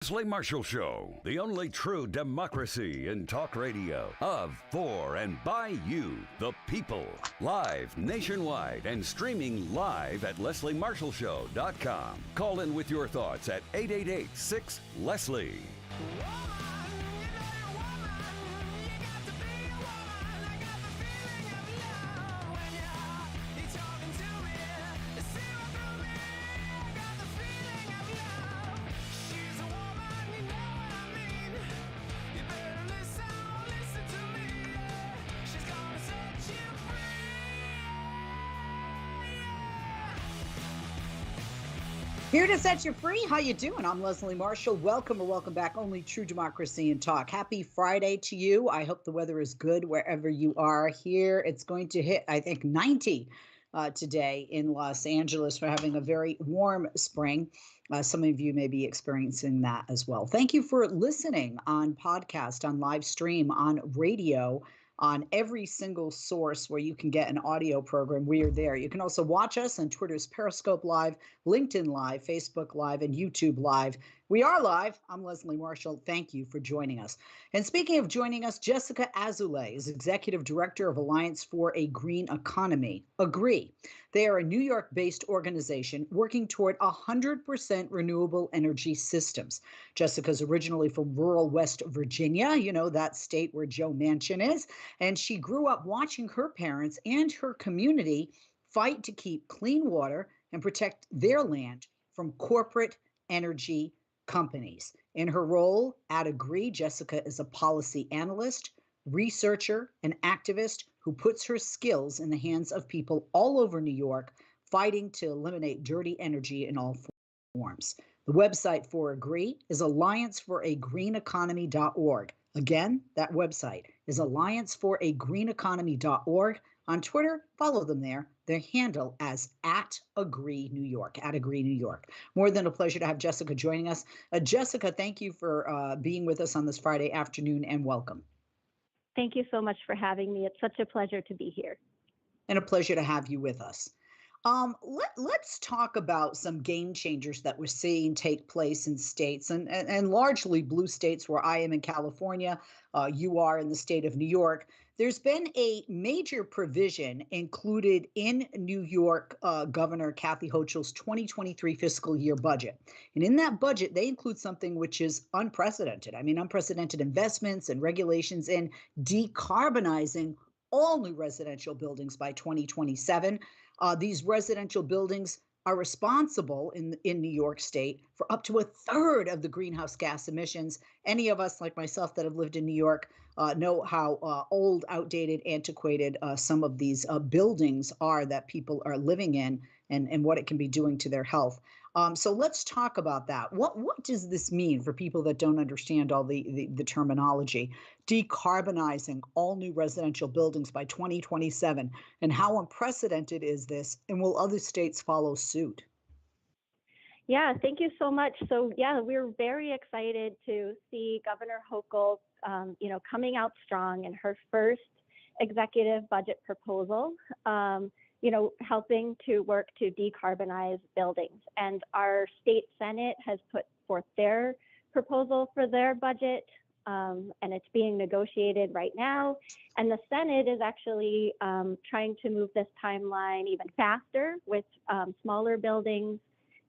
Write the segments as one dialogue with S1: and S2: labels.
S1: Leslie Marshall Show, the only true democracy in talk radio, of, for, and by you, the people. Live nationwide and streaming live at lesliemarshallshow.com. Call in with your thoughts at 888-6-LESLIE.
S2: Here to set you free. How you doing? I'm Leslie Marshall. Welcome or welcome back. Only true democracy and talk. Happy Friday to you. I hope the weather is good wherever you are. Here it's going to hit, I think, 90 today in Los Angeles. We're having a very warm spring. Some of you may be experiencing that as well. Thank you for listening on podcast, on live stream, on radio, on every single source where you can get an audio program. We are there. You can also watch us on Twitter's Periscope Live, LinkedIn Live, Facebook Live, and YouTube Live. We are live. I'm Leslie Marshall. Thank you for joining us. And speaking of joining us, Jessica Azulay is Executive Director of Alliance for a Green Economy. Agree. They are a New York-based organization working toward 100% renewable energy systems. Jessica's originally from rural West Virginia, you know, that state where Joe Manchin is. And she grew up watching her parents and her community fight to keep clean water and protect their land from corporate energy companies. In her role at Agree, Jessica is a policy analyst, researcher, and activist who puts her skills in the hands of people all over New York fighting to eliminate dirty energy in all forms. The website for Agree is allianceforagreeneconomy.org. Again, that website is allianceforagreeneconomy.org. On Twitter, follow them there. Their handle as @AgreeNewYork, @AgreeNewYork. More than a pleasure to have Jessica joining us. Jessica, thank you for being with us on this Friday afternoon, and welcome.
S3: Thank you so much for having me. It's such a pleasure to be here.
S2: And a pleasure to have you with us. Let's talk about some game changers that we're seeing take place in states and largely blue states where I am in California, you are in the state of New York. There's been a major provision included in New York Governor Kathy Hochul's 2023 fiscal year budget. And in that budget, they include something which is unprecedented. I mean, unprecedented investments and regulations in decarbonizing all new residential buildings by 2027. These residential buildings are responsible in New York State for up to a third of the greenhouse gas emissions. Any of us, like myself, that have lived in New York know how old, outdated, antiquated some of these buildings are that people are living in and what it can be doing to their health. So let's talk about that. What does this mean for people that don't understand all the terminology? Decarbonizing all new residential buildings by 2027, and how unprecedented is this, and will other states follow suit?
S3: Yeah, thank you so much. So yeah, we're very excited to see Governor Hochul, coming out strong in her first executive budget proposal, helping to work to decarbonize buildings. And our state Senate has put forth their proposal for their budget, and it's being negotiated right now. And the Senate is actually trying to move this timeline even faster with smaller buildings,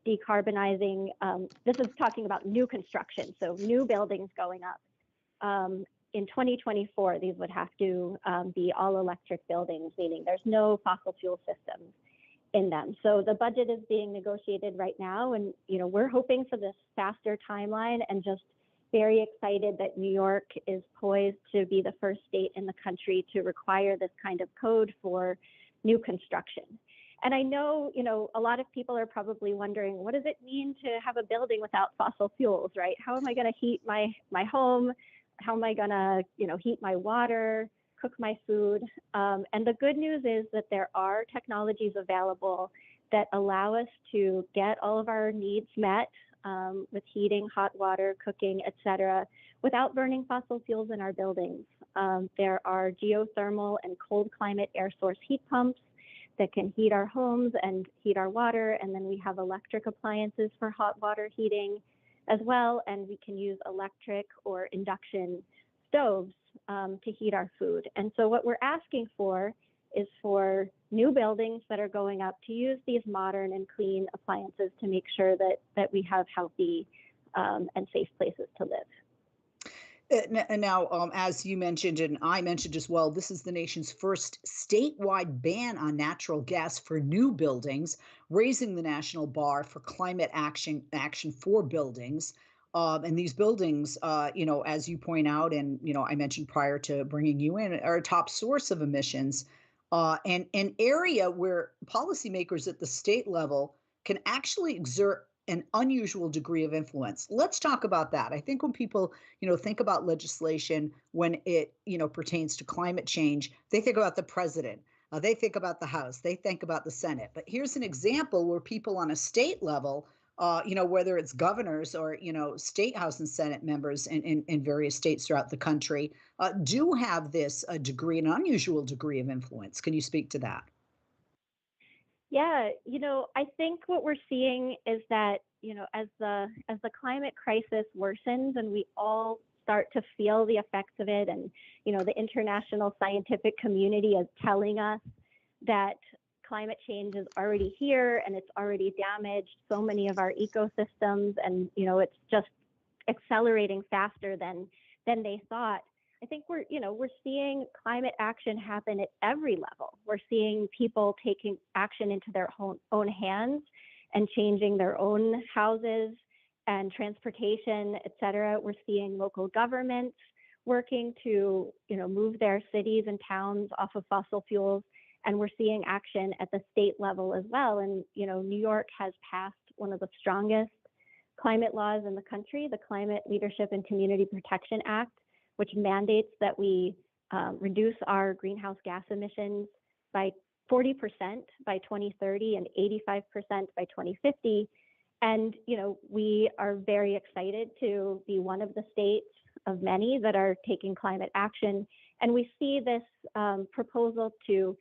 S3: decarbonizing. This is talking about new construction, so new buildings going up. In 2024, these would have to be all electric buildings, meaning there's no fossil fuel systems in them. So the budget is being negotiated right now, and we're hoping for this faster timeline, and just very excited that New York is poised to be the first state in the country to require this kind of code for new construction. And I know, a lot of people are probably wondering, what does it mean to have a building without fossil fuels, right? How am I going to heat my home? How am I going to, heat my water, cook my food? And the good news is that there are technologies available that allow us to get all of our needs met with heating, hot water, cooking, et cetera, without burning fossil fuels in our buildings. There are geothermal and cold climate air source heat pumps that can heat our homes and heat our water. And then we have electric appliances for hot water heating. as well, and we can use electric or induction stoves to heat our food. And so what we're asking for is for new buildings that are going up to use these modern and clean appliances to make sure that we have healthy and safe places to live.
S2: Now, as you mentioned, and I mentioned as well, this is the nation's first statewide ban on natural gas for new buildings, raising the national bar for climate action for buildings. And these buildings, as you point out, and I mentioned prior to bringing you in, are a top source of emissions, and an area where policymakers at the state level can actually exert an unusual degree of influence. Let's talk about that. I think when people, think about legislation, when it, pertains to climate change, they think about the president, they think about the House, they think about the Senate. But here's an example where people on a state level, whether it's governors or, state House and Senate members in various states throughout the country, do have this degree, an unusual degree of influence. Can you speak to that?
S3: Yeah, I think what we're seeing is that, as the climate crisis worsens and we all start to feel the effects of it, and, the international scientific community is telling us that climate change is already here and it's already damaged so many of our ecosystems, and, it's just accelerating faster than they thought. I think we're seeing climate action happen at every level. We're seeing people taking action into their own hands and changing their own houses and transportation, et cetera. We're seeing local governments working to, move their cities and towns off of fossil fuels. And we're seeing action at the state level as well. And, New York has passed one of the strongest climate laws in the country, the Climate Leadership and Community Protection Act, which mandates that we reduce our greenhouse gas emissions by 40% by 2030 and 85% by 2050. And, we are very excited to be one of the states of many that are taking climate action. And we see this proposal to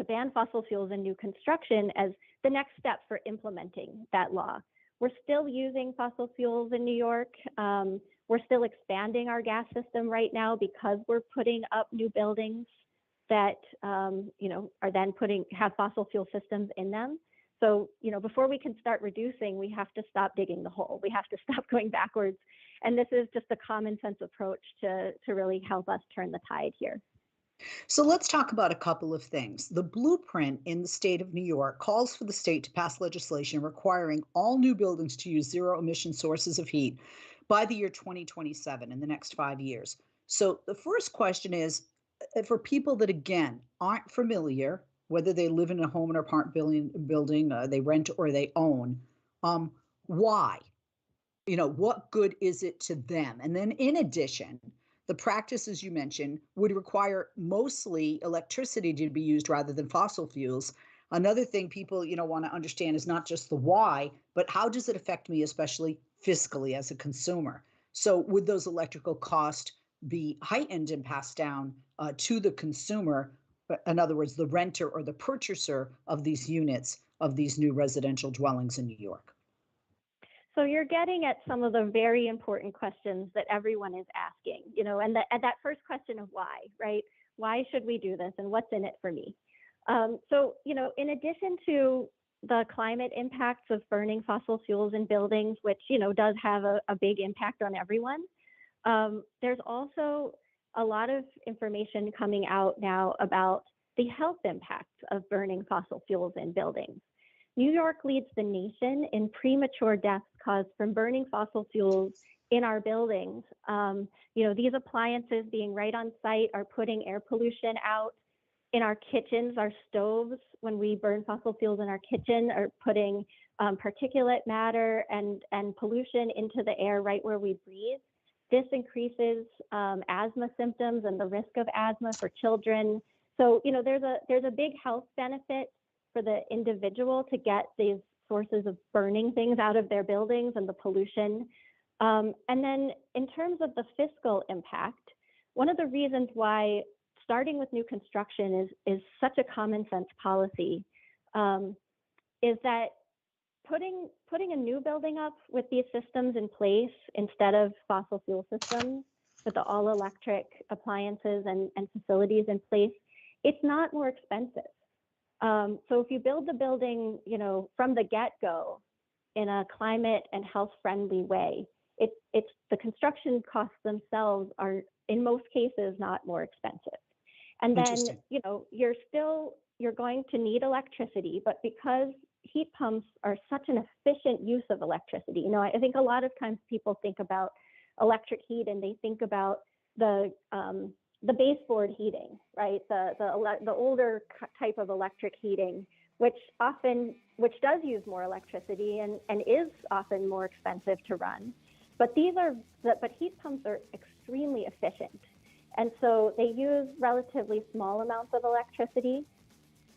S3: ban fossil fuels in new construction as the next step for implementing that law. We're still using fossil fuels in New York. We're still expanding our gas system right now because we're putting up new buildings that are then have fossil fuel systems in them. So, before we can start reducing, we have to stop digging the hole. We have to stop going backwards. And this is just a common sense approach to really help us turn the tide here.
S2: So let's talk about a couple of things. The blueprint in the state of New York calls for the state to pass legislation requiring all new buildings to use zero emission sources of heat by the year 2027, in the next 5 years. So the first question is, for people that, again, aren't familiar, whether they live in a home or apartment building, they rent or they own, why? What good is it to them? And then in addition, the practice, as you mentioned, would require mostly electricity to be used rather than fossil fuels. Another thing people, want to understand is not just the why, but how does it affect me, especially fiscally as a consumer? So would those electrical costs be heightened and passed down to the consumer? In other words, the renter or the purchaser of these units, of these new residential dwellings in New York?
S3: So you're getting at some of the very important questions that everyone is asking, and that first question of why, right? Why should we do this, and what's in it for me? So, in addition to the climate impacts of burning fossil fuels in buildings, which, does have a big impact on everyone, there's also a lot of information coming out now about the health impacts of burning fossil fuels in buildings. New York leads the nation in premature deaths caused from burning fossil fuels in our buildings. These appliances being right on site are putting air pollution out. In our kitchens, our stoves, when we burn fossil fuels in our kitchen, are putting particulate matter and pollution into the air right where we breathe. This increases asthma symptoms and the risk of asthma for children. So, there's a big health benefit for the individual to get these sources of burning things out of their buildings and the pollution. And then in terms of the fiscal impact, one of the reasons why starting with new construction is such a common sense policy is that putting a new building up with these systems in place instead of fossil fuel systems with the all electric appliances and facilities in place, it's not more expensive. So if you build the building, from the get-go in a climate and health friendly way, it's the construction costs themselves are in most cases not more expensive. And then, you're going to need electricity, but because heat pumps are such an efficient use of electricity, I think a lot of times people think about electric heat and they think about the baseboard heating, right? The older type of electric heating, which does use more electricity and is often more expensive to run. But heat pumps are extremely efficient. And so they use relatively small amounts of electricity.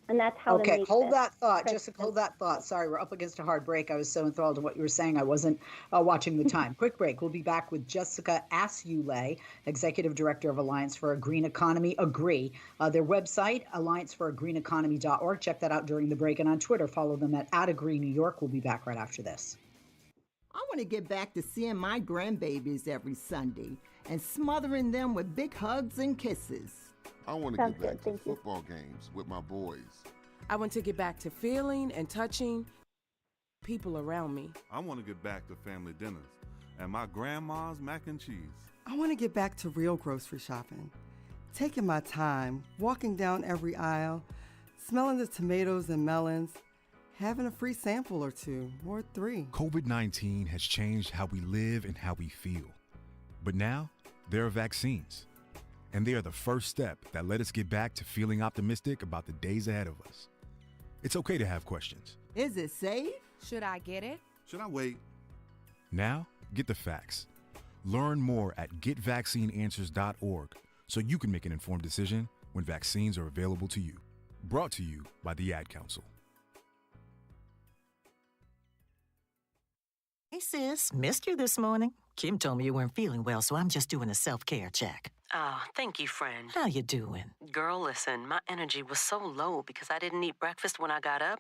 S3: And that's how to make
S2: hold that thought. Jessica, hold that thought. Sorry, we're up against a hard break. I was so enthralled in what you were saying, I wasn't watching the time. Quick break. We'll be back with Jessica Azulay, Executive Director of Alliance for a Green Economy, Agree. Their website, allianceforagreeneconomy.org. Check that out during the break. And on Twitter, follow them at Agree New York. We'll be back right after this.
S4: I want to get back to seeing my grandbabies every Sunday and smothering them with big hugs and kisses.
S5: I want to get back to football games with my boys.
S6: I want to get back to feeling and touching people around me.
S7: I want to get back to family dinners and my grandma's mac and cheese.
S8: I want to get back to real grocery shopping, taking my time, walking down every aisle, smelling the tomatoes and melons, having a free sample or two, or three.
S9: COVID-19 has changed how we live and how we feel. But now, there are vaccines. And they are the first step that let us get back to feeling optimistic about the days ahead of us. It's okay to have questions.
S4: Is it safe?
S6: Should I get it?
S7: Should I wait?
S9: Now, get the facts. Learn more at getvaccineanswers.org so you can make an informed decision when vaccines are available to you. Brought to you by the Ad Council.
S10: Hey sis, missed you this morning. Kim told me you weren't feeling well, so I'm just doing a self-care check.
S11: Oh, thank you, friend.
S10: How you doing?
S11: Girl, listen, my energy was so low because I didn't eat breakfast when I got up,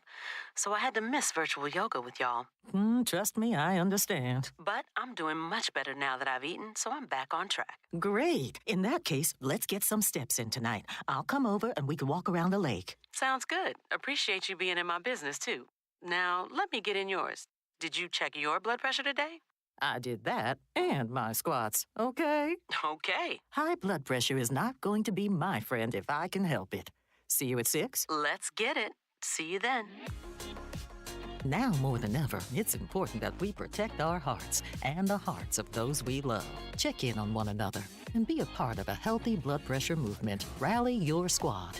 S11: so I had to miss virtual yoga with y'all.
S10: Trust me, I understand.
S11: But I'm doing much better now that I've eaten, so I'm back on track.
S10: Great. In that case, let's get some steps in tonight. I'll come over and we can walk around the lake.
S11: Sounds good. Appreciate you being in my business, too. Now, let me get in yours. Did you check your blood pressure today?
S10: I did that and my squats, okay?
S11: Okay.
S10: High blood pressure is not going to be my friend if I can help it. See you at 6?
S11: Let's get it. See you then.
S10: Now more than ever, it's important that we protect our hearts and the hearts of those we love. Check in on one another and be a part of a healthy blood pressure movement. Rally your squad.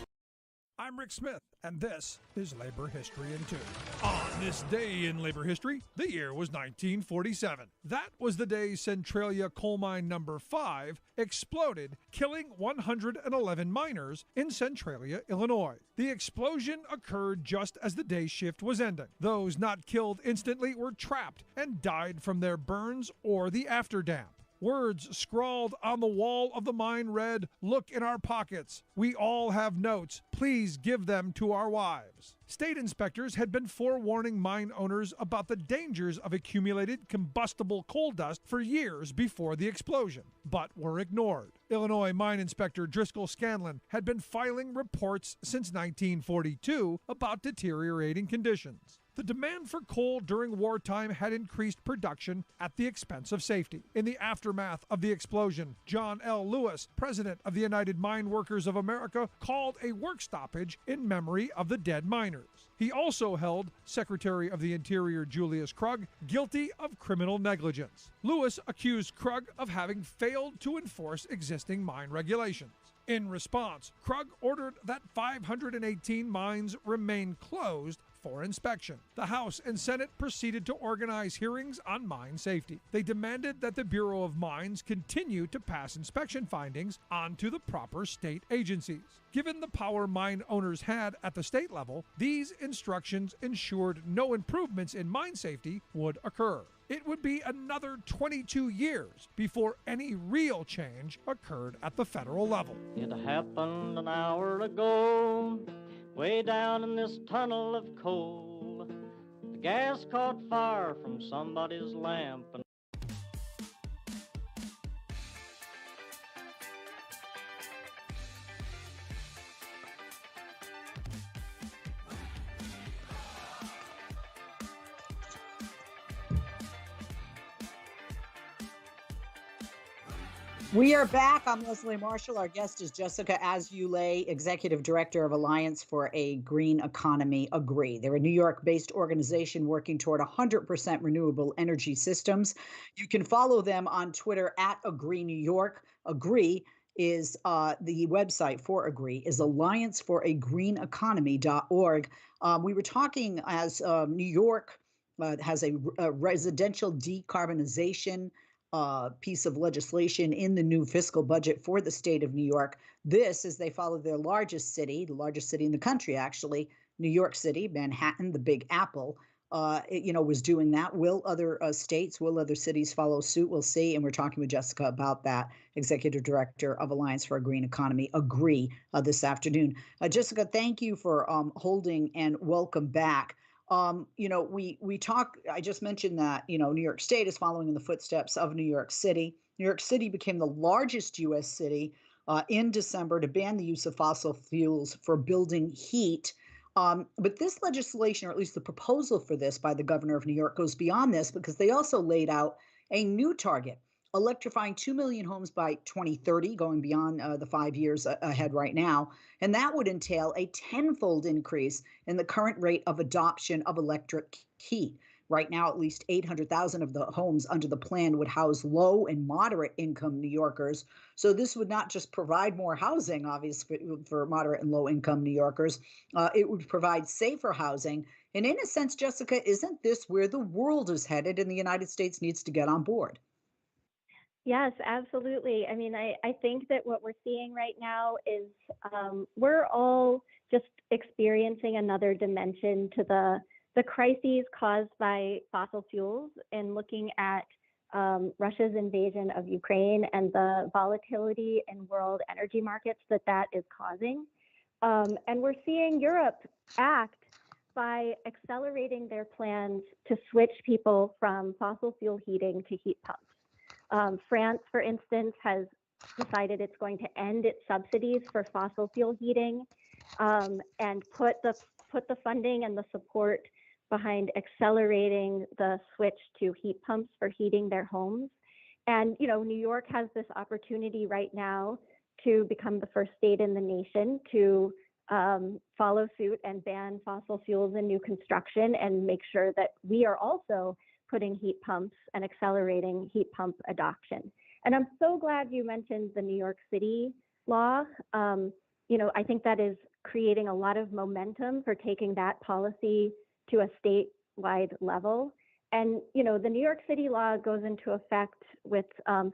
S12: I'm Rick Smith, and this is Labor History in 2. On this day in labor history, the year was 1947. That was the day Centralia Coal Mine Number 5 exploded, killing 111 miners in Centralia, Illinois. The explosion occurred just as the day shift was ending. Those not killed instantly were trapped and died from their burns or the afterdamp. Words scrawled on the wall of the mine read, "Look in our pockets. We all have notes. Please give them to our wives." State inspectors had been forewarning mine owners about the dangers of accumulated combustible coal dust for years before the explosion, but were ignored. Illinois Mine Inspector Driscoll Scanlon had been filing reports since 1942 about deteriorating conditions. The demand for coal during wartime had increased production at the expense of safety. In the aftermath of the explosion, John L. Lewis, president of the United Mine Workers of America, called a work stoppage in memory of the dead miners. He also held Secretary of the Interior Julius Krug guilty of criminal negligence. Lewis accused Krug of having failed to enforce existing mine regulations. In response, Krug ordered that 518 mines remain closed for inspection. The House and Senate proceeded to organize hearings on mine safety. They demanded that the Bureau of Mines continue to pass inspection findings on to the proper state agencies. Given the power mine owners had at the state level, these instructions ensured no improvements in mine safety would occur. It would be another 22 years before any real change occurred at the federal level.
S13: It happened an hour ago, way down in this tunnel of coal. The gas caught fire from somebody's lamp.
S2: We are back. I'm Leslie Marshall. Our guest is Jessica Azulay, Executive Director of Alliance for a Green Economy, AGREE. They're a New York-based organization working toward 100% renewable energy systems. You can follow them on Twitter at AGREE New York. AGREE is the website for AGREE is allianceforagreeneconomy.org. We were talking as New York has a residential decarbonization piece of legislation in the new fiscal budget for the state of New York. This is they follow their largest city, the largest city in the country, actually, New York City, Manhattan, the Big Apple, was doing that. Will other states, will other cities follow suit? We'll see. And we're talking with Jessica about that, Executive Director of Alliance for a Green Economy, AGREE, this afternoon. Jessica, thank you for holding and welcome back. We talk, I just mentioned that, New York State is following in the footsteps of New York City. New York City became the largest U.S. city in December to ban the use of fossil fuels for building heat. But this legislation, or at least the proposal for this by the governor of New York, goes beyond this because they also laid out a new target, electrifying 2 million homes by 2030, going beyond the 5 years ahead right now. And that would entail a tenfold increase in the current rate of adoption of electric heat. Right now, at least 800,000 of the homes under the plan would house low and moderate income New Yorkers. So this would not just provide more housing, obviously, for moderate and low income New Yorkers. It would provide safer housing. And in a sense, Jessica, isn't this where the world is headed and the United States needs to get on board?
S3: Yes, absolutely. I mean, I think that what we're seeing right now is we're all just experiencing another dimension to the crises caused by fossil fuels, and looking at Russia's invasion of Ukraine and the volatility in world energy markets that is causing. And we're seeing Europe act by accelerating their plans to switch people from fossil fuel heating to heat pumps. France, for instance, has decided it's going to end its subsidies for fossil fuel heating and put the funding and the support behind accelerating the switch to heat pumps for heating their homes. And, New York has this opportunity right now to become the first state in the nation to follow suit and ban fossil fuels in new construction and make sure that we are also putting heat pumps and accelerating heat pump adoption. And I'm so glad you mentioned the New York City law. I think that is creating a lot of momentum for taking that policy to a statewide level. And, the New York City law goes into effect with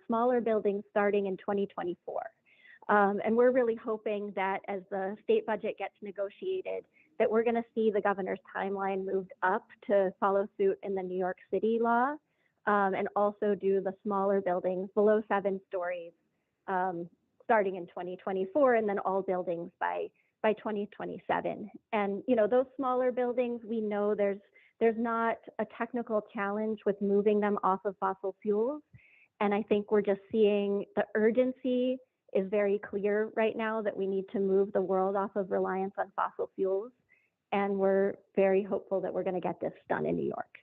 S3: smaller buildings starting in 2024. And we're really hoping that as the state budget gets negotiated, that we're going to see the governor's timeline moved up to follow suit in the New York City law, and also do the smaller buildings below 7 stories starting in 2024, and then all buildings by 2027. And those smaller buildings, we know there's not a technical challenge with moving them off of fossil fuels. And I think we're just seeing the urgency is very clear right now that we need to move the world off of reliance on fossil fuels. And we're very hopeful that we're going to get this done in New York.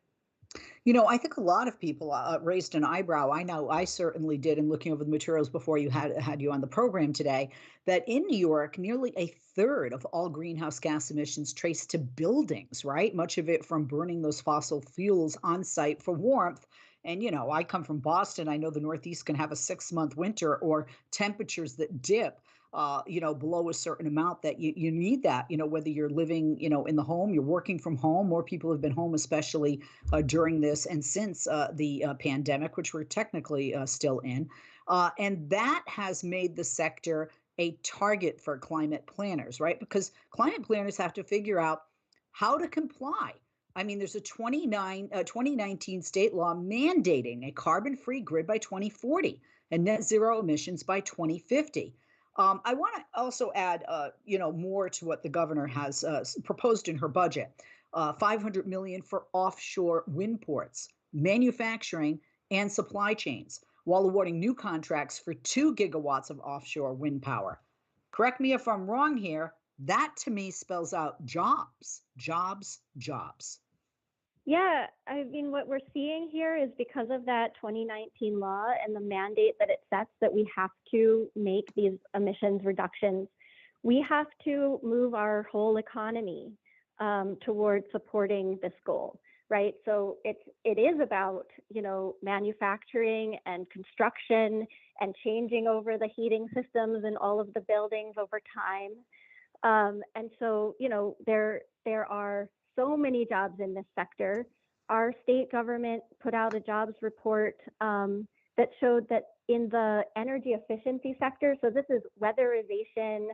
S2: I think a lot of people raised an eyebrow. I know I certainly did in looking over the materials before you had you on the program today, that in New York, nearly a third of all greenhouse gas emissions trace to buildings, right? Much of it from burning those fossil fuels on site for warmth. And, I come from Boston. I know the Northeast can have a 6-month winter or temperatures that dip. Below a certain amount that you need that, whether you're living, in the home, you're working from home. More people have been home, especially during this and since the pandemic, which we're technically still in. And that has made the sector a target for climate planners, right? Because climate planners have to figure out how to comply. I mean, there's a 2019 state law mandating a carbon-free grid by 2040 and net zero emissions by 2050. I want to also add, more to what the governor has proposed in her budget. $500 million for offshore wind ports, manufacturing, and supply chains, while awarding new contracts for 2 gigawatts of offshore wind power. Correct me if I'm wrong here. That to me spells out jobs, jobs, jobs.
S3: Yeah, I mean, what we're seeing here is because of that 2019 law and the mandate that it sets that we have to make these emissions reductions, we have to move our whole economy towards supporting this goal, right? So it is about, manufacturing and construction and changing over the heating systems in all of the buildings over time. And so, there are so many jobs in this sector. Our state government put out a jobs report that showed that in the energy efficiency sector, so this is weatherization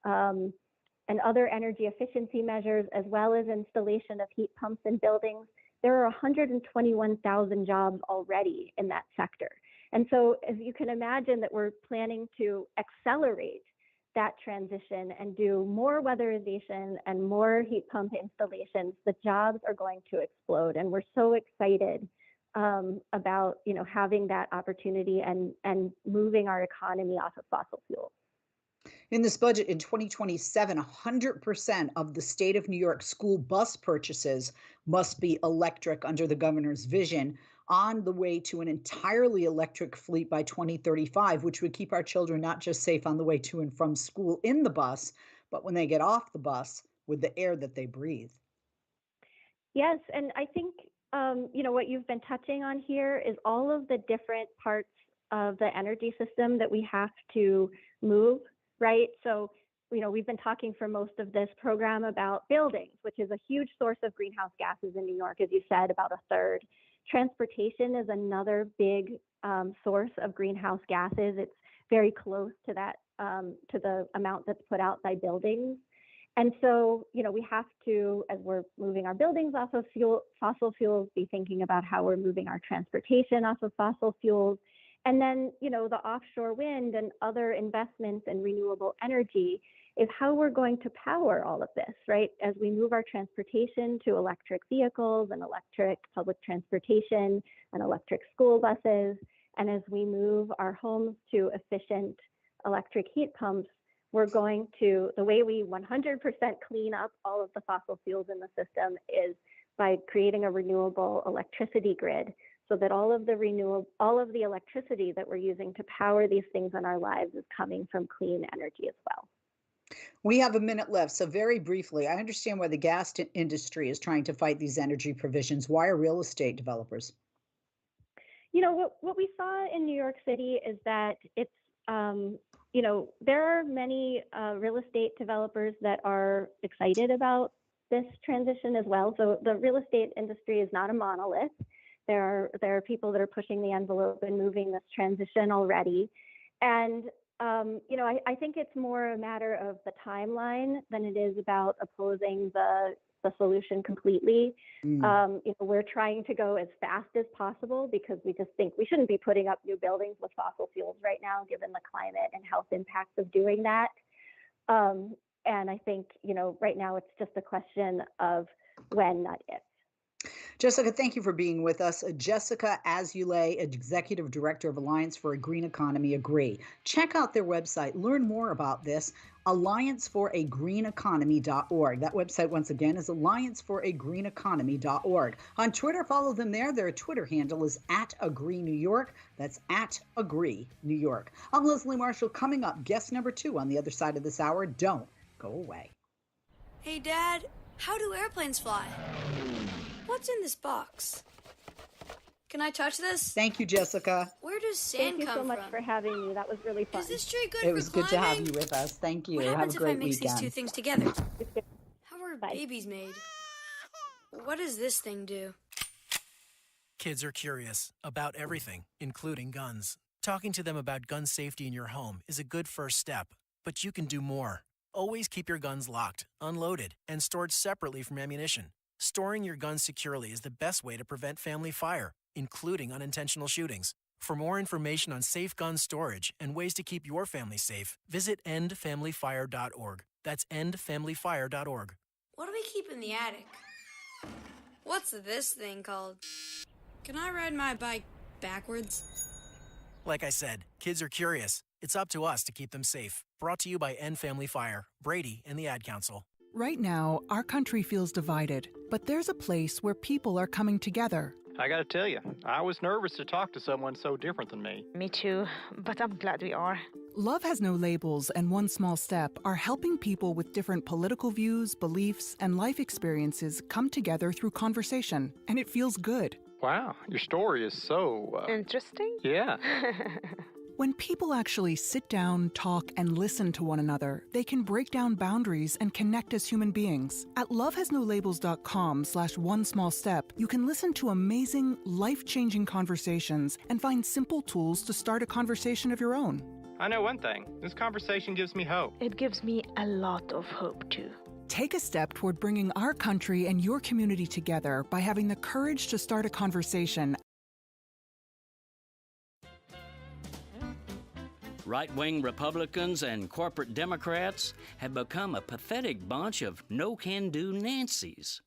S3: and other energy efficiency measures, as well as installation of heat pumps in buildings, there are 121,000 jobs already in that sector. And so as you can imagine that we're planning to accelerate that transition and do more weatherization and more heat pump installations, the jobs are going to explode. And we're so excited about having that opportunity and moving our economy off of fossil fuels.
S2: In this budget in 2027, 100% of the state of New York school bus purchases must be electric under the governor's vision, on the way to an entirely electric fleet by 2035, which would keep our children not just safe on the way to and from school in the bus, but when they get off the bus with the air that they breathe.
S3: Yes, and I think what you've been touching on here is all of the different parts of the energy system that we have to move, right? So, we've been talking for most of this program about buildings, which is a huge source of greenhouse gases in New York, as you said, about a third. Transportation is another big source of greenhouse gases. It's very close to that, to the amount that's put out by buildings. And so, we have to, as we're moving our buildings off of fossil fuels, be thinking about how we're moving our transportation off of fossil fuels. And then, the offshore wind and other investments in renewable energy is how we're going to power all of this, right? As we move our transportation to electric vehicles and electric public transportation and electric school buses, and as we move our homes to efficient electric heat pumps, we're going to, the way we 100% clean up all of the fossil fuels in the system is by creating a renewable electricity grid, so that all of the electricity that we're using to power these things in our lives is coming from clean energy as well.
S2: We have a minute left, so very briefly, I understand why the gas industry is trying to fight these energy provisions. Why are real estate developers?
S3: What we saw in New York City is that it's, there are many real estate developers that are excited about this transition as well. So the real estate industry is not a monolith. There are people that are pushing the envelope and moving this transition already. And I think it's more a matter of the timeline than it is about opposing the solution completely. We're trying to go as fast as possible because we just think we shouldn't be putting up new buildings with fossil fuels right now, given the climate and health impacts of doing that. And I think, right now it's just a question of when, not if.
S2: Jessica, thank you for being with us. Jessica Azulay, Executive Director of Alliance for a Green Economy, Agree. Check out their website. Learn more about this, allianceforagreeneconomy.org. That website, once again, is allianceforagreeneconomy.org. On Twitter, follow them there. Their Twitter handle is @AgreeNewYork. That's @AgreeNewYork. I'm Leslie Marshall. Coming up, guest number 2 on the other side of this hour. Don't go away.
S14: Hey, Dad, how do airplanes fly? What's in this box? Can I touch this?
S2: Thank you, Jessica.
S14: Where does sand come from?
S3: Thank you so much for having me. That was really fun.
S14: Is this tree good
S2: for climbing? It was good to have you with us. Thank you.
S14: What
S2: Have
S14: happens
S2: a great
S14: if I mix
S2: weekend.
S14: these two things together? How are babies made? What does this thing do?
S15: Kids are curious about everything, including guns. Talking to them about gun safety in your home is a good first step, but you can do more. Always keep your guns locked, unloaded, and stored separately from ammunition. Storing your guns securely is the best way to prevent family fire, including unintentional shootings. For more information on safe gun storage and ways to keep your family safe, visit endfamilyfire.org. That's endfamilyfire.org.
S14: What do we keep in the attic? What's this thing called? Can I ride my bike backwards?
S15: Like I said, kids are curious. It's up to us to keep them safe. Brought to you by End Family Fire, Brady, and the Ad Council.
S16: Right now, our country feels divided, but there's a place where people are coming together.
S17: I gotta tell you, I was nervous to talk to someone so different than me.
S18: Me too, but I'm glad we are.
S16: Love Has No Labels and One Small Step are helping people with different political views, beliefs, and life experiences come together through conversation, and it feels good.
S17: Wow, your story is so...
S18: Interesting?
S17: Yeah.
S16: When people actually sit down, talk, and listen to one another, they can break down boundaries and connect as human beings. At lovehasnolabels.com/onesmallstep, you can listen to amazing, life-changing conversations and find simple tools to start a conversation of your own.
S17: I know one thing. This conversation gives me hope.
S18: It gives me a lot of hope, too.
S16: Take a step toward bringing our country and your community together by having the courage to start a conversation.
S19: Right-wing Republicans and corporate Democrats have become a pathetic bunch of no-can-do Nancys.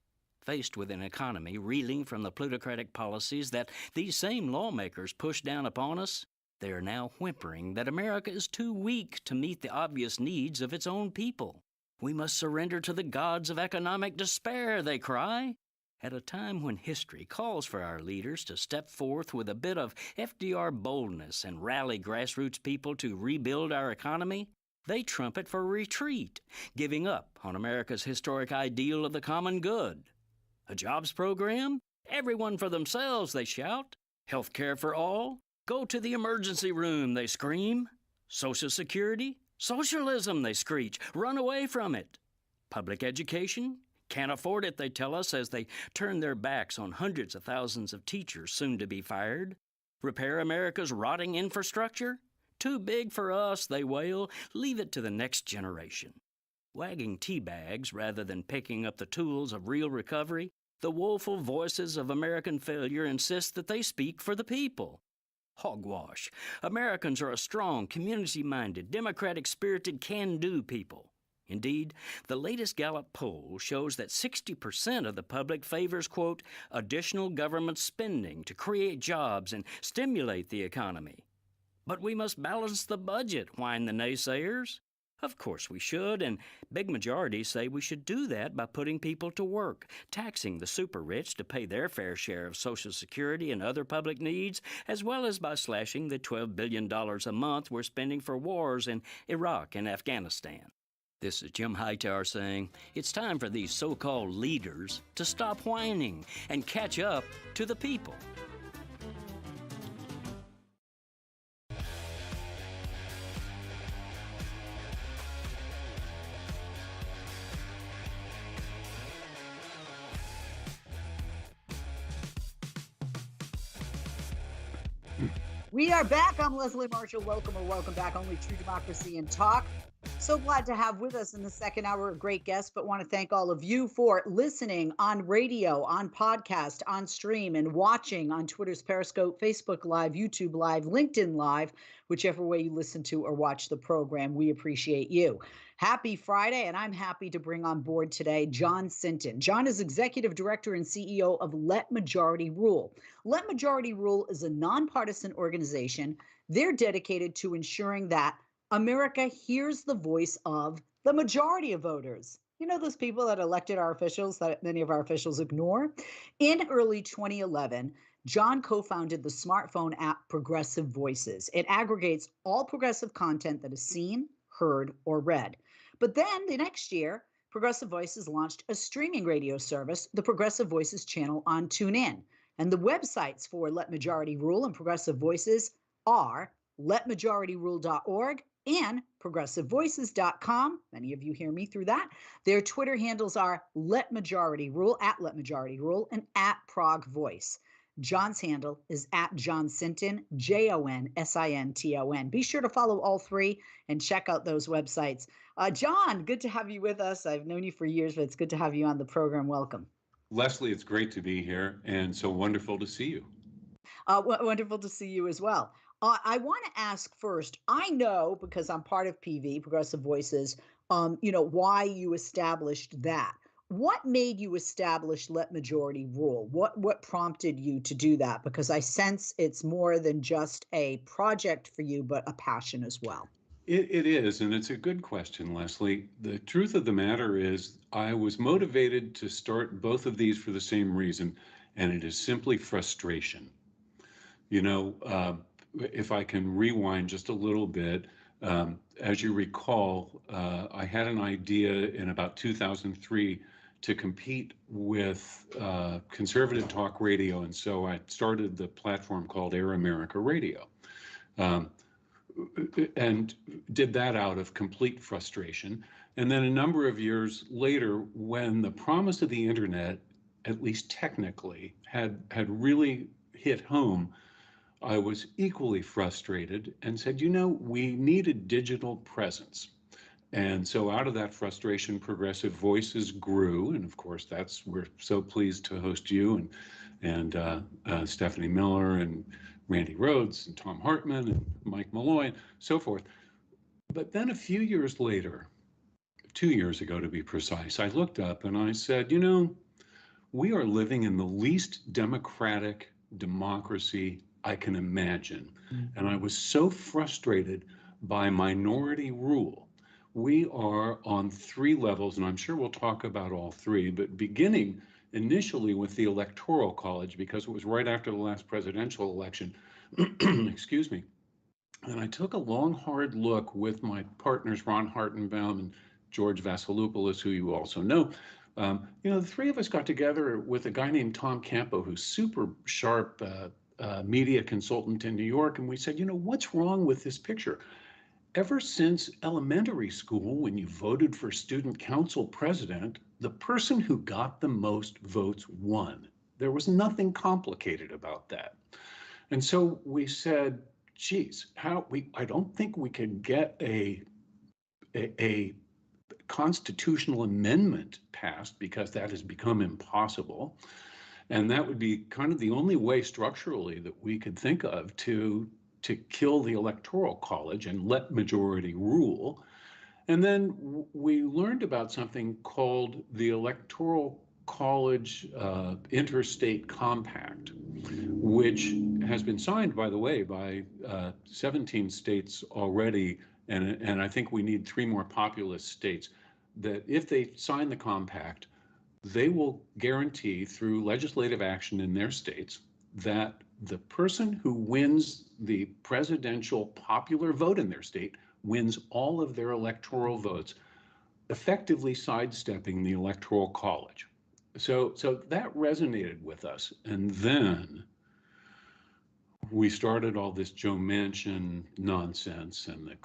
S19: Faced with an economy reeling from the plutocratic policies that these same lawmakers push down upon us, they are now whimpering that America is too weak to meet the obvious needs of its own people. We must surrender to the gods of economic despair, they cry. At a time when history calls for our leaders to step forth with a bit of FDR boldness and rally grassroots people to rebuild our economy, they trumpet for retreat, giving up on America's historic ideal of the common good. A jobs program? Everyone for themselves, they shout. Health care for all? Go to the emergency room, they scream. Social Security? Socialism, they screech. Run away from it. Public education? Can't afford it, they tell us, as they turn their backs on hundreds of thousands of teachers soon to be fired. Repair America's rotting infrastructure? Too big for us, they wail. Leave it to the next generation. Wagging tea bags rather than picking up the tools of real recovery, the woeful voices of American failure insist that they speak for the people. Hogwash. Americans are a strong, community-minded, democratic-spirited, can-do people. Indeed, the latest Gallup poll shows that 60% of the public favors, quote, additional government spending to create jobs and stimulate the economy. But we must balance the budget, whine the naysayers. Of course we should, and big majorities say we should do that by putting people to work, taxing the super-rich to pay their fair share of Social Security and other public needs, as well as by slashing the $12 billion a month we're spending for wars in Iraq and Afghanistan. This is Jim Hightower saying it's time for these so-called leaders to stop whining and catch up to the people.
S2: We are back. I'm Leslie Marshall. Welcome back. Only True Democracy and Talk. So glad to have with us in the second hour a great guest, but want to thank all of you for listening on radio, on podcast, on stream, and watching on Twitter's Periscope, Facebook Live, YouTube Live, LinkedIn Live, whichever way you listen to or watch the program. We appreciate you. Happy Friday, and I'm happy to bring on board today Jon Sinton. Jon is Executive Director and CEO of Let Majority Rule. Let Majority Rule is a nonpartisan organization. They're dedicated to ensuring that America hears the voice of the majority of voters. You know, those people that elected our officials that many of our officials ignore? In early 2011, Jon co-founded the smartphone app Progressive Voices. It aggregates all progressive content that is seen, heard, or read. But then the next year, Progressive Voices launched a streaming radio service, the Progressive Voices channel on TuneIn. And the websites for Let Majority Rule and Progressive Voices are letmajorityrule.org and progressivevoices.com. Many of you hear me through that. Their Twitter handles are Let Majority Rule, at Let Majority Rule, and at Prog Voice. Jon's handle is at Jon Sinton, JONSINTON. Be sure to follow all three and check out those websites. Jon, good to have you with us. I've known you for years, but it's good to have you on the program. Welcome.
S20: Leslie, it's great to be here and so wonderful to see you.
S2: Wonderful to see you as well. I want to ask first, I know because I'm part of PV, Progressive Voices, why you established that. What made you establish let majority rule? What prompted you to do that? Because I sense it's more than just a project for you, but a passion as well.
S20: It is, and it's a good question, Leslie. The truth of the matter is, I was motivated to start both of these for the same reason, and it is simply frustration. You know, if I can rewind just a little bit, as you recall, I had an idea in about 2003 to compete with conservative talk radio, and so I started the platform called Air America Radio. And did that out of complete frustration. And then a number of years later, when the promise of the internet, at least technically, had really hit home, I was equally frustrated and said, you know, we need a digital presence. And so out of that frustration, Progressive Voices grew. And of course, we're so pleased to host you and Stephanie Miller and Randy Rhodes and Tom Hartman and Mike Malloy and so forth. But then a few years later, 2 years ago to be precise, I looked up and I said, you know, we are living in the least democratic democracy I can imagine. Mm-hmm. And I was so frustrated by minority rule. We are on 3 levels, and I'm sure we'll talk about all 3, but beginning initially with the Electoral College, because it was right after the last presidential election, excuse me. And I took a long, hard look with my partners, Ron Hartenbaum and George Vasilopoulos, who you also know. You know, the 3 of us got together with a guy named Tom Campo, who's super sharp media consultant in New York. And we said, you know, what's wrong with this picture? Ever since elementary school, when you voted for student council president, the person who got the most votes won. There was nothing complicated about that. And so we said, geez, I don't think we could get a constitutional amendment passed, because that has become impossible. And that would be kind of the only way structurally that we could think of to kill the Electoral College and let majority rule. And then we learned about something called the Electoral College Interstate Compact, which has been signed, by the way, by 17 states already. And I think we need 3 more populous states that if they sign the compact, they will guarantee through legislative action in their states that the person who wins the presidential popular vote in their state wins all of their electoral votes, effectively sidestepping the Electoral College. So that resonated with us. And then we started all this Joe Manchin nonsense and the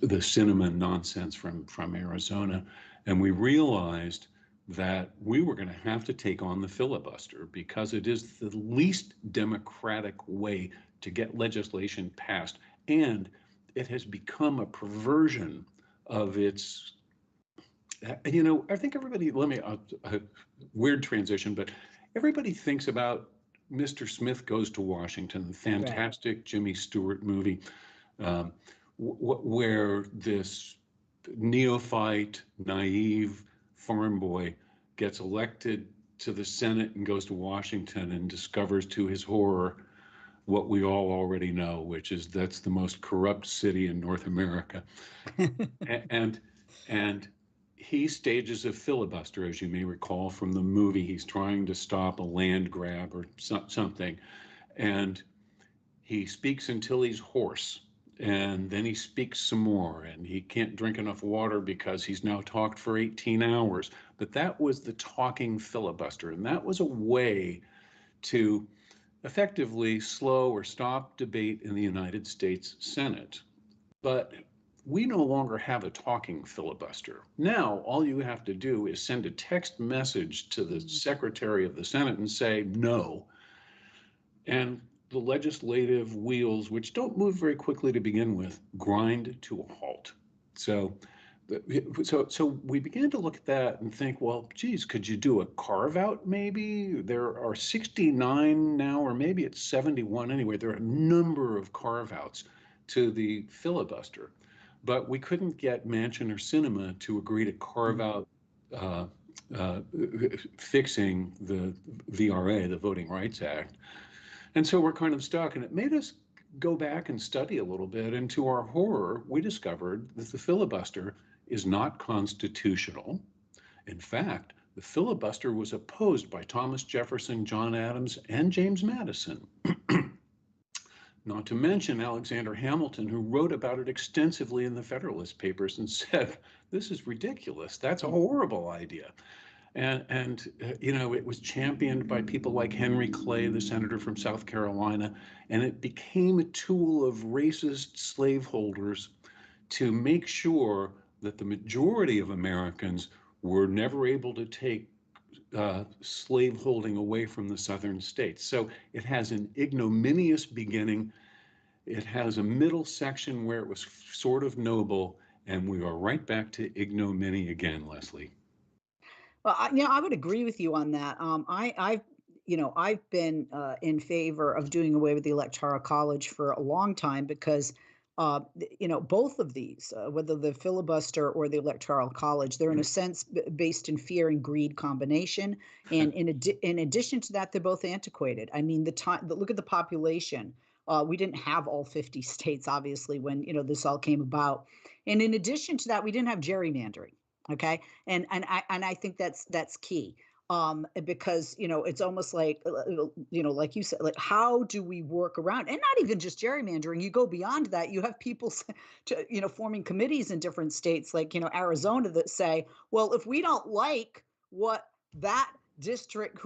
S20: the Sinema nonsense from Arizona. And we realized that we were going to have to take on the filibuster, because it is the least democratic way to get legislation passed. And it has become a perversion of its, you know, I think everybody, weird transition, but everybody thinks about Mr. Smith Goes to Washington, the fantastic right. Jimmy Stewart movie, where this neophyte, naive farm boy gets elected to the Senate and goes to Washington and discovers to his horror what we all already know, which is that's the most corrupt city in North America. and he stages a filibuster, as you may recall from the movie. He's trying to stop a land grab or something. And he speaks until he's hoarse. And then he speaks some more, and he can't drink enough water because he's now talked for 18 hours. But that was the talking filibuster. And that was a way to effectively slow or stop debate in the United States Senate. But we no longer have a talking filibuster. Now, all you have to do is send a text message to the Secretary of the Senate and say no. And the legislative wheels, which don't move very quickly to begin with, grind to a halt. So we began to look at that and think, well, geez, could you do a carve out maybe? There are 69 now, or maybe it's 71 anyway. There are a number of carve outs to the filibuster. but we couldn't get Manchin or Sinema to agree to carve out fixing the VRA, the Voting Rights Act. And so we're kind of stuck, and it made us go back and study a little bit. And to our horror, we discovered that the filibuster is not constitutional. In fact, the filibuster was opposed by Thomas Jefferson, John Adams, and James Madison. Not to mention Alexander Hamilton, who wrote about it extensively in the Federalist Papers and said, this is ridiculous. That's a horrible idea. And it was championed by people like Henry Clay, the senator from South Carolina, and it became a tool of racist slaveholders to make sure that the majority of Americans were never able to take slaveholding away from the southern states. So it has an ignominious beginning. It has a middle section where it was sort of noble, and we are right back to ignominy again, Leslie.
S2: Well, I would agree with you on that. I've been in favor of doing away with the Electoral College for a long time because, both of these, whether the filibuster or the Electoral College, they're in a sense based in fear and greed combination. And in addition to that, they're both antiquated. I mean, look at the population. We didn't have all 50 states, obviously, when this all came about. And in addition to that, we didn't have gerrymandering. Okay. And I think that's key. Because, it's almost like, like you said, like, how do we work around, and not even just gerrymandering, you go beyond that. You have people, forming committees in different states, like, Arizona, that say, well, if we don't like who that district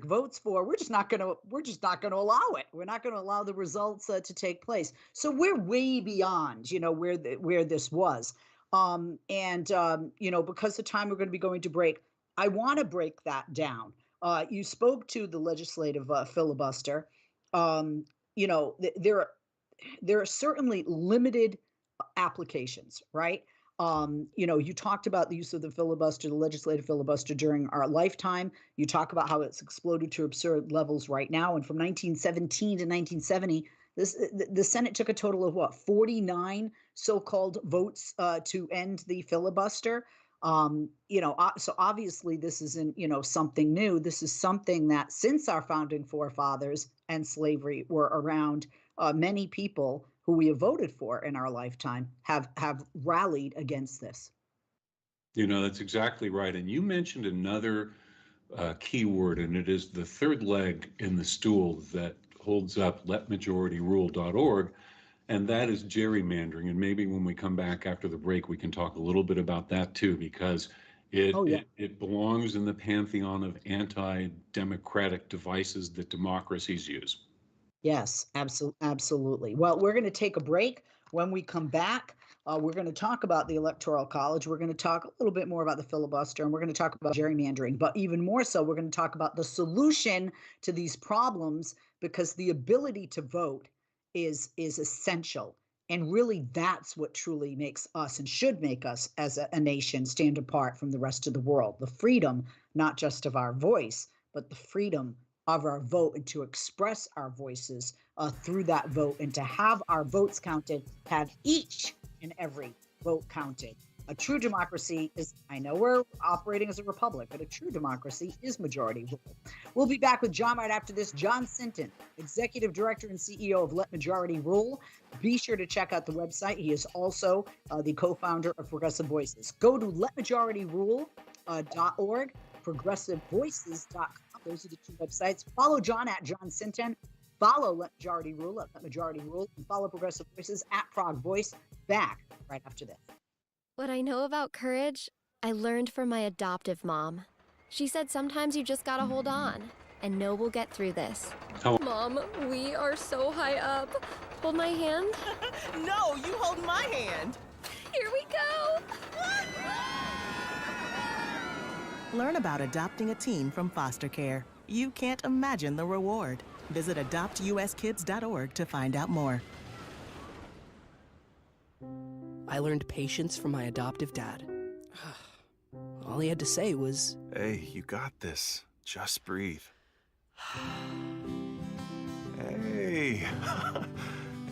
S2: votes for, we're just not going to allow it. We're not going to allow the results to take place. So we're way beyond, where this was. Because the time we're going to be going to break, I want to break that down. You spoke to the legislative filibuster. There are certainly limited applications, right? You talked about the use of the filibuster, the legislative filibuster during our lifetime. You talk about how it's exploded to absurd levels right now. And from 1917 to 1970, the Senate took a total of 49 so-called votes to end the filibuster. So obviously this isn't, something new. This is something that since our founding forefathers and slavery were around, many people who we have voted for in our lifetime have rallied against this.
S20: That's exactly right. And you mentioned another key word, and it is the third leg in the stool that holds up letmajority.rule.org, and that is gerrymandering. And maybe when we come back after the break, we can talk a little bit about that too, because it belongs in the pantheon of anti-democratic devices that democracies use.
S2: Yes, absolutely. Well, we're going to take a break. When we come back, we're going to talk about the Electoral College. We're going to talk a little bit more about the filibuster, and we're going to talk about gerrymandering. But even more so, we're going to talk about the solution to these problems, because the ability to vote is essential. And really, that's what truly makes us and should make us as a nation stand apart from the rest of the world. The freedom, not just of our voice, but the freedom of our vote, and to express our voices through that vote, and to have our votes counted, have each and every vote counted. A true democracy is, I know we're operating as a republic, but a true democracy is majority rule. We'll be back with Jon right after this. Jon Sinton, Executive Director and CEO of Let Majority Rule. Be sure to check out the website. He is also the co-founder of Progressive Voices. Go to letmajority.rule.org, progressivevoices.com. Those are the two websites. Follow Jon at Jon Sinton. Follow Let Majority Rule at Let Majority Rule. And follow Progressive Voices at Prog Voice. Back right after this.
S21: What I know about courage, I learned from my adoptive mom. She said sometimes you just gotta hold on and know we'll get through this.
S20: Oh.
S21: Mom, we are so high up. Hold my hand.
S22: No, you hold my hand.
S21: Here we go.
S22: Learn about adopting a teen from foster care. You can't imagine the reward. Visit adoptuskids.org to find out more.
S23: I learned patience from my adoptive dad. All he had to say was,
S9: "Hey, you got this. Just breathe." Hey,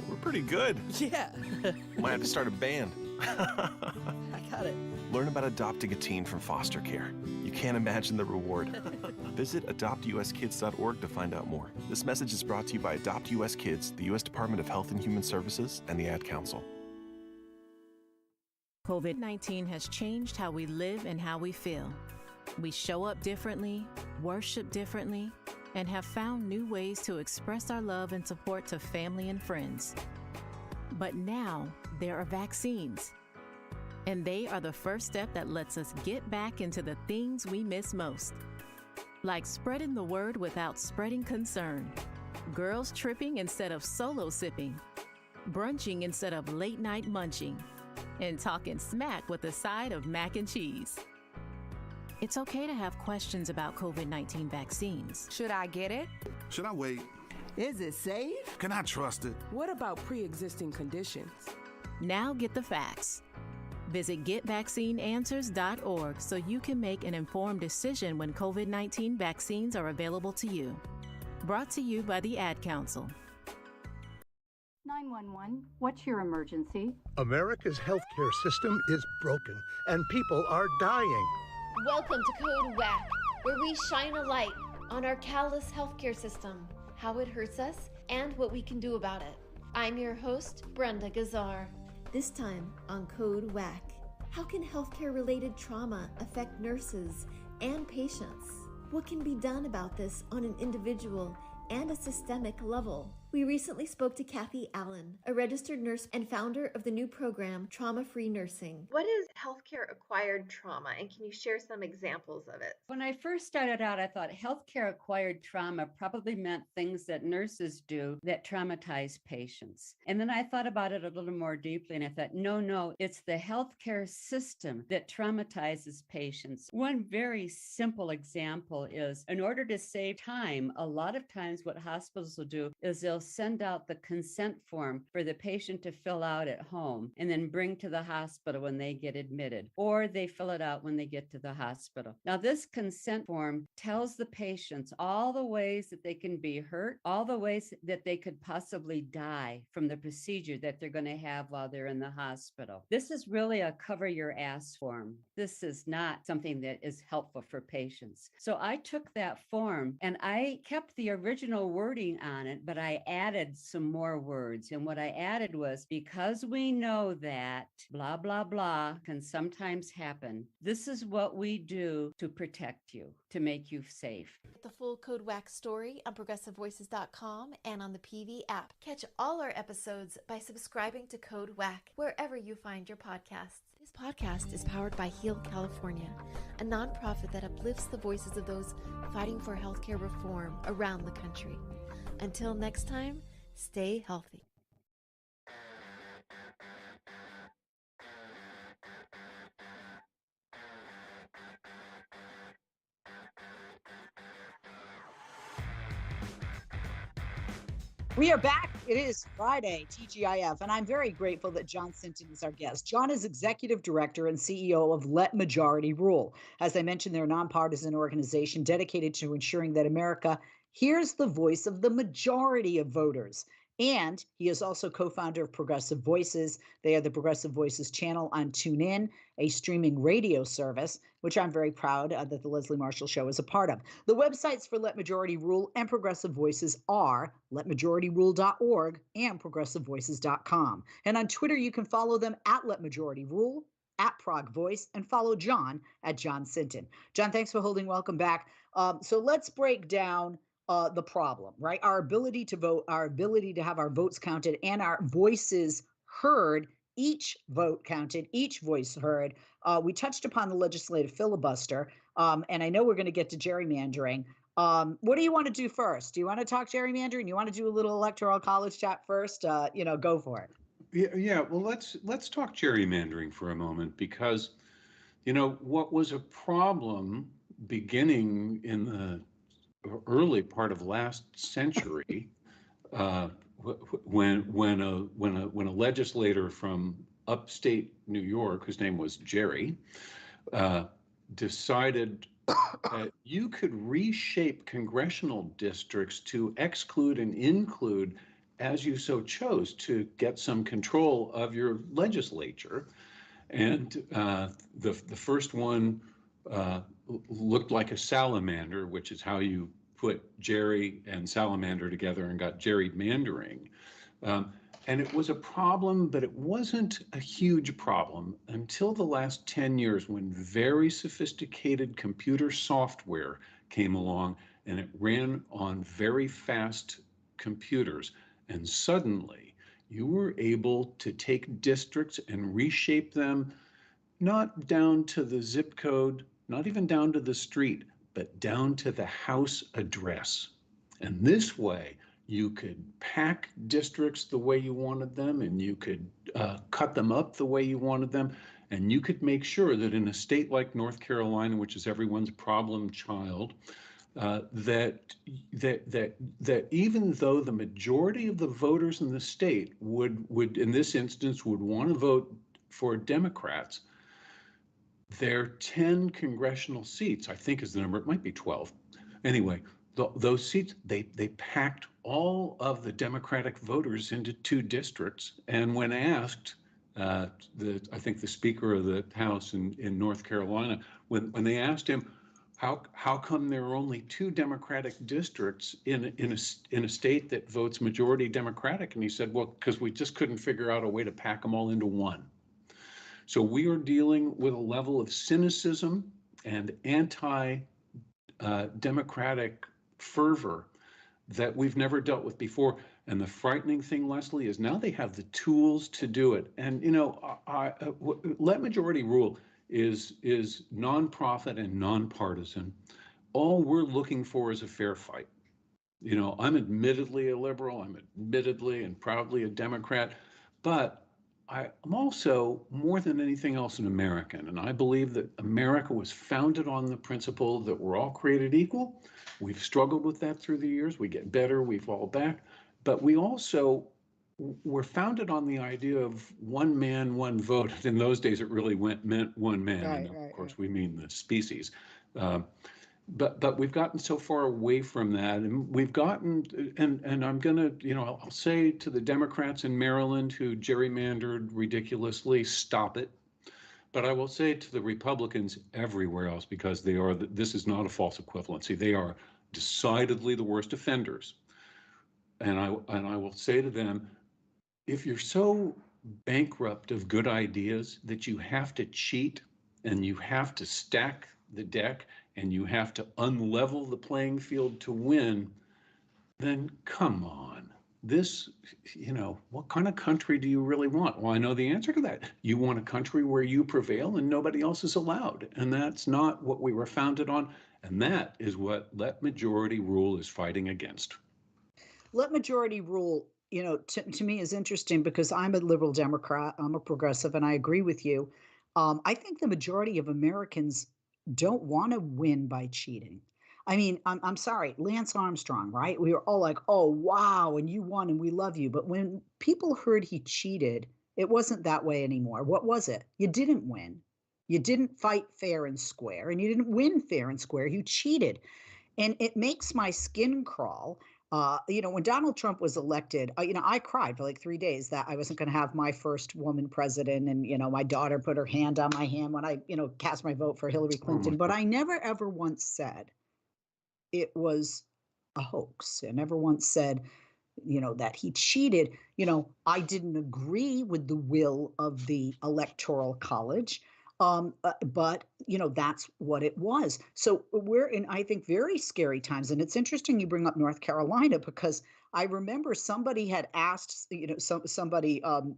S9: we're pretty good.
S23: Yeah.
S9: Might have to start a band.
S23: I got it.
S1: Learn about adopting a teen from foster care. You can't imagine the reward. Visit adoptuskids.org to find out more. This message is brought to you by Adopt US Kids, the U.S. Department of Health and Human Services, and the Ad Council.
S5: COVID-19 has changed how we live and how we feel. We show up differently, worship differently, and have found new ways to express our love and support to family and friends. But now there are vaccines, and they are the first step that lets us get back into the things we miss most, like spreading the word without spreading concern, girls tripping instead of solo sipping, brunching instead of late night munching, and talking smack with a side of mac and cheese. It's okay to have questions about COVID-19 vaccines.
S8: Should I get it?
S24: Should I wait?
S4: Is it safe?
S24: Can I trust it?
S6: What about pre-existing conditions?
S5: Now get the facts. Visit getvaccineanswers.org so you can make an informed decision when COVID-19 vaccines are available to you. Brought to you by the Ad Council.
S25: 911, what's your emergency?
S26: America's healthcare system is broken and people are dying.
S27: Welcome to Code WAC, where we shine a light on our callous healthcare system, how it hurts us, and what we can do about it. I'm your host, Brenda Gazar. This time on Code WAC, how can healthcare-related trauma affect nurses and patients? What can be done about this on an individual and a systemic level? We recently spoke to Kathy Allen, a registered nurse and founder of the new program, Trauma-Free Nursing. What is healthcare-acquired trauma, and can you share some examples of it?
S28: When I first started out, I thought healthcare-acquired trauma probably meant things that nurses do that traumatize patients. And then I thought about it a little more deeply, and I thought, no, it's the healthcare system that traumatizes patients. One very simple example is, in order to save time, a lot of times what hospitals will do is they'll send out the consent form for the patient to fill out at home and then bring to the hospital when they get admitted, or they fill it out when they get to the hospital. Now, this consent form tells the patients all the ways that they can be hurt, all the ways that they could possibly die from the procedure that they're going to have while they're in the hospital. This is really a cover your ass form. This is not something that is helpful for patients. So I took that form and I kept the original wording on it, but I added some more words. And what I added was, because we know that blah, blah, blah can sometimes happen, this is what we do to protect you, to make you safe.
S27: The full Code WAC story on progressivevoices.com and on the PV app. Catch all our episodes by subscribing to Code WAC wherever you find your podcasts. This podcast is powered by Heal California, a nonprofit that uplifts the voices of those fighting for healthcare reform around the country. Until next time, stay healthy.
S2: We are back. It is Friday, TGIF, and I'm very grateful that Jon Sinton is our guest. Jon is Executive Director and CEO of Let Majority Rule. As I mentioned, they're a nonpartisan organization dedicated to ensuring that America hears the voice of the majority of voters. And he is also co-founder of Progressive Voices. They are the Progressive Voices channel on TuneIn, a streaming radio service, which I'm very proud that the Leslie Marshall Show is a part of. The websites for Let Majority Rule and Progressive Voices are letmajorityrule.org and progressivevoices.com. And on Twitter, you can follow them at Let Majority Rule, at Prog Voice, and follow Jon at Jon Sinton. Jon, thanks for holding. Welcome back. So let's break down the problem, right? Our ability to vote, our ability to have our votes counted and our voices heard, each vote counted, each voice heard. We touched upon the legislative filibuster, and I know we're going to get to gerrymandering. What do you want to do first? Do you want to talk gerrymandering? You want to do a little electoral college chat first? Go for it.
S20: Yeah. Well, let's talk gerrymandering for a moment, because, what was a problem beginning in the early part of last century, when a legislator from upstate New York, whose name was Jerry, decided that you could reshape congressional districts to exclude and include as you so chose to get some control of your legislature. And the first one looked like a salamander, which is how you put gerry and salamander together and got gerrymandering. And it was a problem, but it wasn't a huge problem until the last 10 years when very sophisticated computer software came along and it ran on very fast computers. And suddenly you were able to take districts and reshape them, not down to the zip code, not even down to the street, but down to the house address. And this way, you could pack districts the way you wanted them, and you could cut them up the way you wanted them, and you could make sure that in a state like North Carolina, which is everyone's problem child, that even though the majority of the voters in the state would in this instance would want to vote for Democrats, their 10 congressional seats, I think is the number, it might be 12. Anyway, those seats, they packed all of the Democratic voters into 2 districts. And when asked, I think the Speaker of the House in North Carolina, when they asked him, how come there are only 2 Democratic districts in a state that votes majority Democratic? And he said, well, because we just couldn't figure out a way to pack them all into one. So we are dealing with a level of cynicism and anti-democratic fervor that we've never dealt with before. And the frightening thing, Leslie, is now they have the tools to do it. And, let majority rule is nonprofit and nonpartisan. All we're looking for is a fair fight. I'm admittedly a liberal. I'm admittedly and proudly a Democrat, but I'm also, more than anything else, an American. And I believe that America was founded on the principle that we're all created equal. We've struggled with that through the years. We get better, we fall back. But we also were founded on the idea of one man, one vote. In those days, it really meant one man.
S2: Right,
S20: and of course, we mean the species. But we've gotten so far away from that, and we've gotten, and I'm gonna, I'll say to the Democrats in Maryland who gerrymandered ridiculously, stop it. But I will say to the Republicans everywhere else, because this is not a false equivalency. They are decidedly the worst offenders. And I will say to them, if you're so bankrupt of good ideas that you have to cheat and you have to stack the deck and you have to unlevel the playing field to win, then come on. This, what kind of country do you really want? Well, I know the answer to that. You want a country where you prevail and nobody else is allowed. And that's not what we were founded on. And that is what let majority rule is fighting against.
S2: Let majority rule, to me is interesting because I'm a liberal Democrat, I'm a progressive, and I agree with you. I think the majority of Americans don't want to win by cheating. I mean, I'm sorry, Lance Armstrong, right? We were all like, oh, wow, and you won and we love you. But when people heard he cheated, it wasn't that way anymore. What was it? You didn't win. You didn't fight fair and square, and you didn't win fair and square. You cheated. And it makes my skin crawl. When Donald Trump was elected, I cried for like 3 days that I wasn't going to have my first woman president. And, my daughter put her hand on my hand when I, cast my vote for Hillary Clinton. But I never, ever once said it was a hoax. I never once said, that he cheated. I didn't agree with the will of the Electoral College. But that's what it was. So we're in, I think, very scary times. And it's interesting you bring up North Carolina, because I remember somebody had asked, somebody, on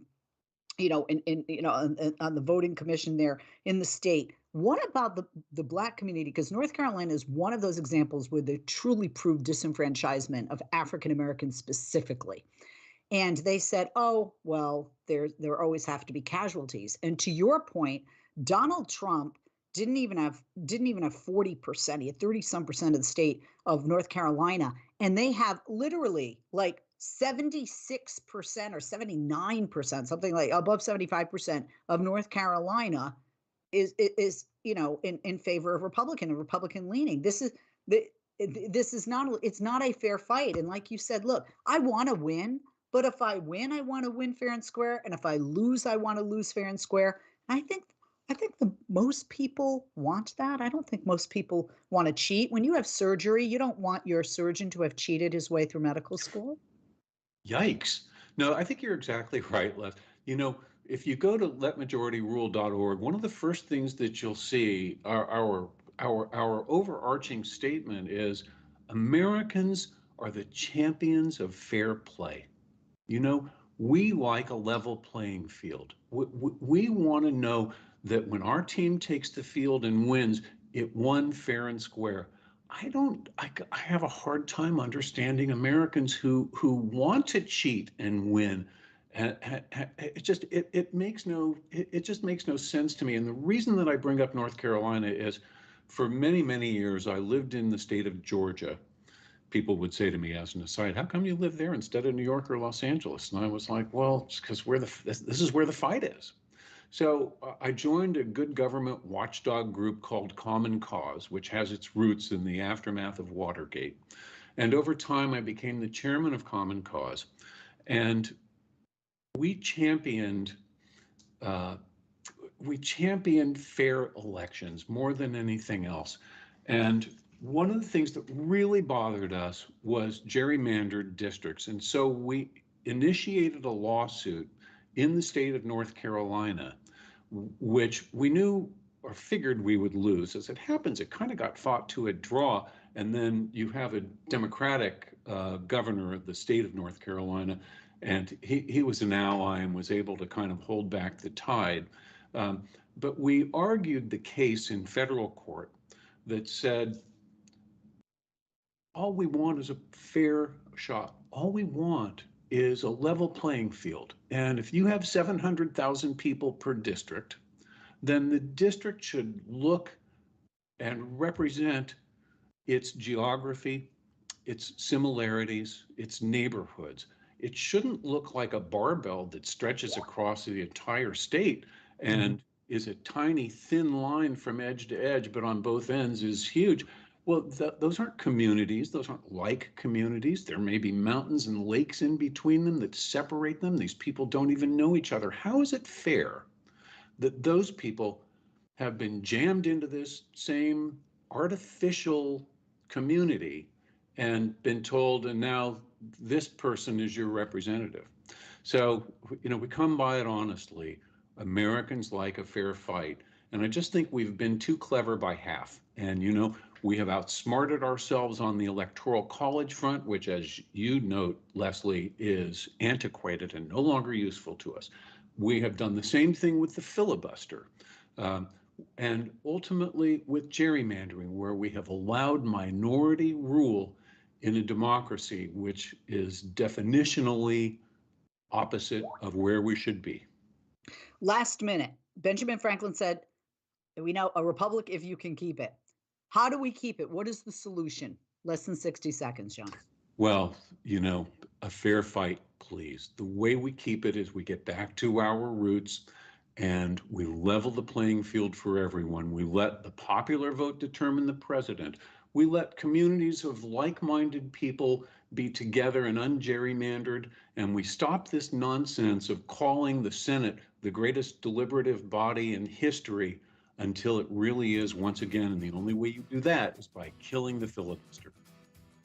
S2: the voting commission there in the state, what about the Black community? Because North Carolina is one of those examples where they truly proved disenfranchisement of African Americans specifically. And they said, oh, well, there always have to be casualties. And to your point, Donald Trump didn't even have 40%. He had 30-some% of the state of North Carolina, and they have literally like 76% or 79%, something like above 75% of North Carolina is in favor of Republican leaning. This is not, it's not a fair fight. And like you said, look, I want to win, but if I win, I want to win fair and square, and if I lose, I want to lose fair and square. I think most people want that. I don't think most people want to cheat. When you have surgery, you don't want your surgeon to have cheated his way through medical school.
S20: Yikes. No, I think you're exactly right, Les. You know, if you go to letmajorityrule.org, one of the first things that you'll see are our overarching statement is Americans are the champions of fair play. You know, we like a level playing field. We want to know that when our team takes the field and wins, it won fair and square. I have a hard time understanding Americans who want to cheat and win. And it just makes no sense to me. And the reason that I bring up North Carolina is for many, many years, I lived in the state of Georgia. People would say to me as an aside, how come you live there instead of New York or Los Angeles? And I was like, well, it's because this is where the fight is. So I joined a good government watchdog group called Common Cause, which has its roots in the aftermath of Watergate. And over time, I became the chairman of Common Cause. And we championed fair elections more than anything else. And one of the things that really bothered us was gerrymandered districts. And so we initiated a lawsuit in the state of North Carolina, which we knew or figured we would lose. As it happens, it kind of got fought to a draw. And then you have a Democratic governor of the state of North Carolina, and he was an ally and was able to kind of hold back the tide. But we argued the case in federal court that said, all we want is a fair shot. All we want is a level playing field. And if you have 700,000 people per district, then the district should look and represent its geography, its similarities, its neighborhoods. It shouldn't look like a barbell that stretches across the entire state and is a tiny, thin line from edge to edge, but on both ends is huge. Well, those aren't communities. Those aren't like communities. There may be mountains and lakes in between them that separate them. These people don't even know each other. How is it fair that those people have been jammed into this same artificial community and been told, and now this person is your representative? So, you know, we come by it honestly. Americans like a fair fight. And I just think we've been too clever by half. And, you know, we have outsmarted ourselves on the electoral college front, which, as you note, Leslie, is antiquated and no longer useful to us. We have done the same thing with the filibuster. And ultimately with gerrymandering, where we have allowed minority rule in a democracy, which is definitionally opposite of where we should be.
S2: Last minute, Benjamin Franklin said, we know a republic if you can keep it. How do we keep it? What is the solution? Less than 60 seconds, Jon.
S20: Well, you know, a fair fight, please. The way we keep it is we get back to our roots and we level the playing field for everyone. We let the popular vote determine the president. We let communities of like-minded people be together and ungerrymandered, and we stop this nonsense of calling the Senate the greatest deliberative body in history until it really is once again. And the only way you do that is by killing the filibuster.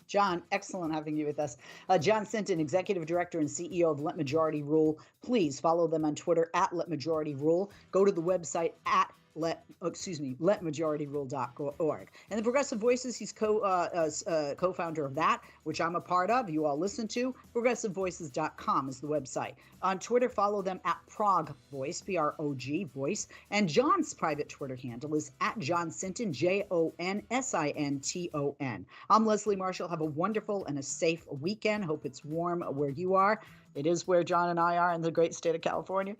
S2: Jon, excellent having you with us. Jon Sinton, Executive Director and CEO of Let Majority Rule. Please follow them on Twitter at Let Majority Rule. Go to the website at letmajorityrule.org. And the Progressive Voices, he's co-founder of that, which I'm a part of. You all listen to. ProgressiveVoices.com is the website. On Twitter, follow them at Prog Voice, P-R-O-G Voice. And Jon's private Twitter handle is at Jon Sinton, J-O-N-S-I-N-T-O-N. I'm Leslie Marshall. Have a wonderful and a safe weekend. Hope it's warm where you are. It is where Jon and I are in the great state of California.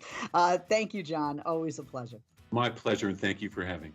S2: Thank you, Jon. Always a pleasure.
S20: My pleasure, and thank you for having me.